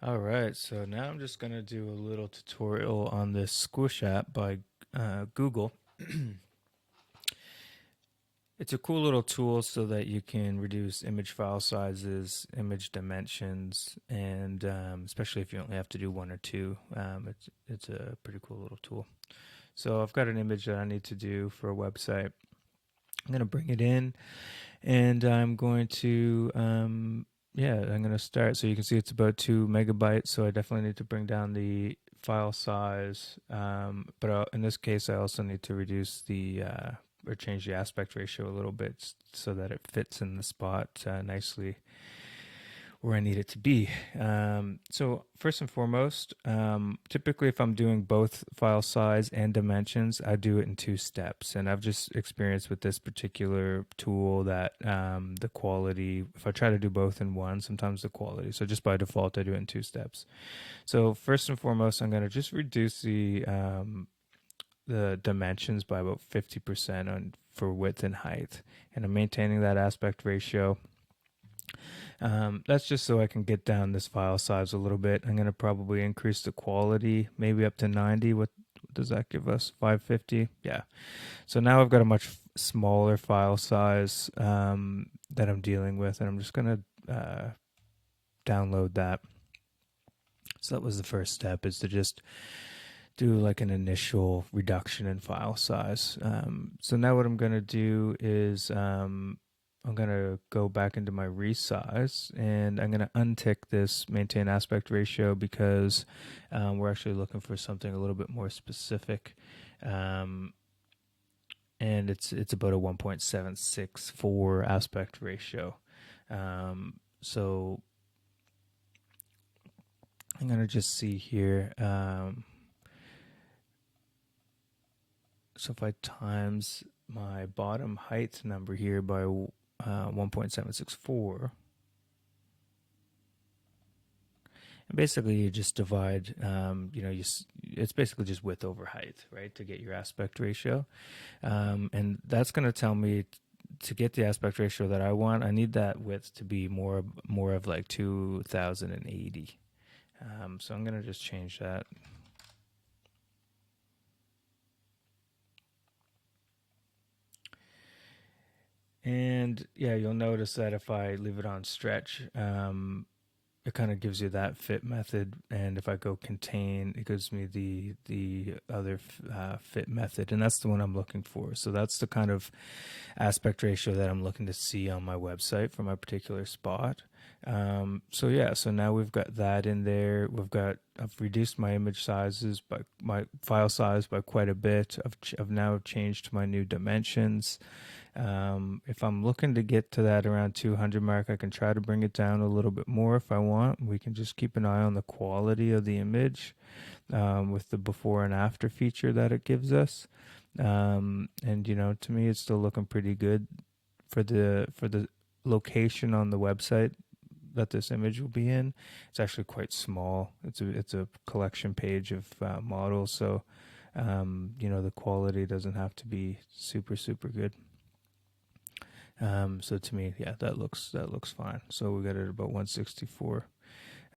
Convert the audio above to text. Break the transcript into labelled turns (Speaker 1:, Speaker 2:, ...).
Speaker 1: All right, so now I'm just going to do a little tutorial on this Squoosh app by Google. It's a cool little tool so that you can reduce image file sizes, image dimensions, and especially if you only have to do one or two, it's a pretty cool little tool. So I've got an image that I need to do for a website. I'm going to bring it in, and I'm going to I'm going to start. So you can see it's about 2 MB. So I definitely need to bring down the file size. But in this case, I also need to reduce the or change the aspect ratio a little bit so that it fits in the spot nicely where I need it to be. So first and foremost, typically if I'm doing both file size and dimensions, I do it in 2 steps. And I've just experienced with this particular tool that the quality, if I try to do both in one, sometimes the quality. So just by default, I do it in 2 steps. So first and foremost, I'm going to just reduce the dimensions by about 50% on for width and height, and I'm maintaining that aspect ratio. That's just so I can get down this file size a little bit. I'm going to probably increase the quality, maybe up to 90. What does that give us? 550? Yeah. So now I've got a much smaller file size that I'm dealing with, and I'm just going to download that. So that was the first step, is to just do like an initial reduction in file size. So now what I'm going to do is I'm going to go back into my resize, and I'm going to untick this maintain aspect ratio because we're actually looking for something a little bit more specific. Um, and it's about a 1.764 aspect ratio. So I'm going to just see here. So if I times my bottom height number here by 1.764, and basically you just divide, it's basically just width over height, right, to get your aspect ratio. And that's going to tell me to get the aspect ratio that I want, I need that width to be more of like 2080. So I'm going to just change that. And yeah, you'll notice that if I leave it on stretch, it kind of gives you that fit method. And if I go contain, it gives me the other fit method, and that's the one I'm looking for. So that's the kind of aspect ratio that I'm looking to see on my website for my particular spot. So yeah, so now we've got that in there. I've reduced my image sizes by my file size by quite a bit. I've now changed my new dimensions. If I'm looking to get to that around 200 mark, I can try to bring it down a little bit more if I want. We can just keep an eye on the quality of the image with the before and after feature that it gives us. And to me, it's still looking pretty good for the location on the website that this image will be in. It's actually quite small. It's a collection page of models, so the quality doesn't have to be super good. So to me, yeah, that looks fine. So we got it about 164.